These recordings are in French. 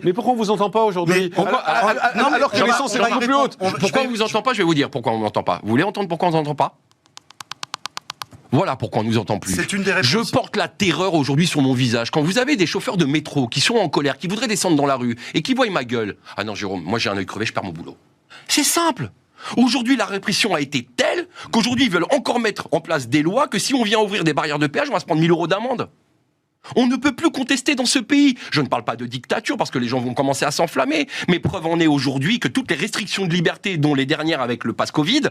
Mais pourquoi on vous entend pas aujourd'hui? Alors que l'essence est beaucoup plus haute. Pourquoi on vous entend pas? Je vais vous dire pourquoi on m'entend pas. Vous voulez entendre pourquoi on nous entend pas? Voilà pourquoi on ne nous entend plus. C'est une des réponses. Je porte la terreur aujourd'hui sur mon visage. Quand vous avez des chauffeurs de métro qui sont en colère, qui voudraient descendre dans la rue et qui voient ma gueule. Ah non, Jérôme, moi j'ai un œil crevé, je perds mon boulot. C'est simple. Aujourd'hui, la répression a été telle qu'aujourd'hui, ils veulent encore mettre en place des lois que si on vient ouvrir des barrières de péage, on va se prendre 1000 € d'amende. On ne peut plus contester dans ce pays. Je ne parle pas de dictature parce que les gens vont commencer à s'enflammer. Mais preuve en est aujourd'hui que toutes les restrictions de liberté, dont les dernières avec le pass Covid,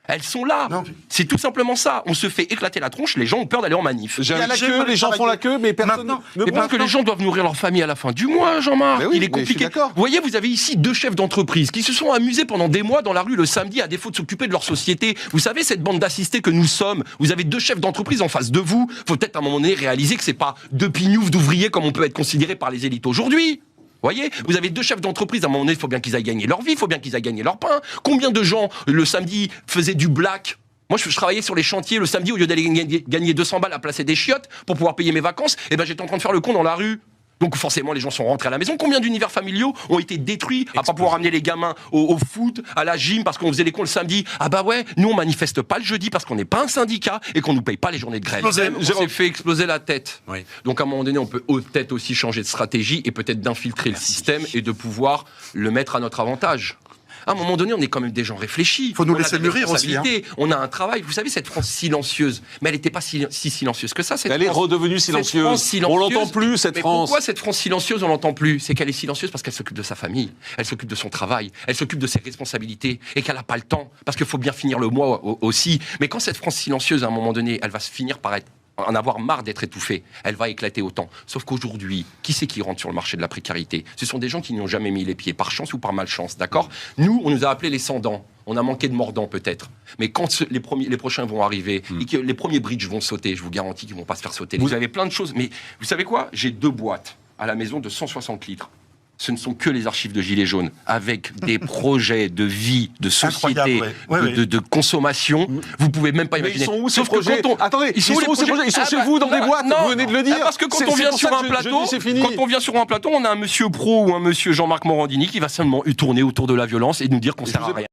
elles sont là. C'est tout simplement ça. On se fait éclater la tronche, les gens ont peur d'aller en manif. J'ai la queue, les gens font la queue, mais personne ne... Mais parce que les gens doivent nourrir leur famille à la fin du mois, Jean-Marc. Oui, il est compliqué. Vous voyez, vous avez ici 2 chefs d'entreprise qui se sont amusés pendant des mois dans la rue le samedi à défaut de s'occuper de leur société. Vous savez, cette bande d'assistés que nous sommes, vous avez 2 chefs d'entreprise en face de vous. Faut peut-être à un moment donné réaliser que c'est pas 2 pignoufs d'ouvriers comme on peut être considéré par les élites aujourd'hui. Vous voyez, vous avez 2 chefs d'entreprise, à un moment donné, il faut bien qu'ils aillent gagner leur vie, il faut bien qu'ils aillent gagner leur pain. Combien de gens, le samedi, faisaient du black? Moi, je travaillais sur les chantiers le samedi, au lieu d'aller gagner 200 balles à placer des chiottes pour pouvoir payer mes vacances, et ben j'étais en train de faire le con dans la rue. Donc forcément, les gens sont rentrés à la maison. Combien d'univers familiaux ont été détruits à pas pouvoir amener les gamins au foot, à la gym, parce qu'on faisait les cons le samedi? Ah bah ouais, nous on manifeste pas le jeudi parce qu'on n'est pas un syndicat et qu'on nous paye pas les journées de grève. On s'est fait exploser la tête. Oui. Donc à un moment donné, on peut peut-être aussi changer de stratégie et peut-être d'infiltrer le système et de pouvoir le mettre à notre avantage. À un moment donné, on est quand même des gens réfléchis. Il faut nous laisser mûrir aussi. On a un travail. Vous savez, cette France silencieuse, mais elle n'était pas si silencieuse que ça. Elle est redevenue silencieuse. On l'entend plus, cette France. Pourquoi cette France silencieuse, on l'entend plus? C'est qu'elle est silencieuse parce qu'elle s'occupe de sa famille, elle s'occupe de son travail, elle s'occupe de ses responsabilités et qu'elle n'a pas le temps. Parce qu'il faut bien finir le mois aussi. Mais quand cette France silencieuse, à un moment donné, elle va se finir par en avoir marre d'être étouffée, elle va éclater autant. Sauf qu'aujourd'hui, qui c'est qui rentre sur le marché de la précarité? Ce sont des gens qui n'y ont jamais mis les pieds, par chance ou par malchance, d'accord? Nous, on nous a appelés les sans-dents. On a manqué de mordants peut-être. Mais quand les prochains vont arriver et que les premiers bridges vont sauter, je vous garantis qu'ils ne vont pas se faire sauter. Vous avez plein de choses. Mais vous savez quoi? J'ai 2 boîtes à la maison de 160 litres. Ce ne sont que les archives de Gilets jaunes, avec des projets de vie, de société, de consommation. Vous pouvez même pas imaginer. Ils sont où ces projets? Attendez, ils sont où ces projets? Ils sont chez vous dans des boîtes. Vous venez de le dire. Parce que quand on vient sur un plateau, on a un monsieur pro ou un monsieur Jean-Marc Morandini qui va seulement tourner autour de la violence et nous dire qu'on sert à rien.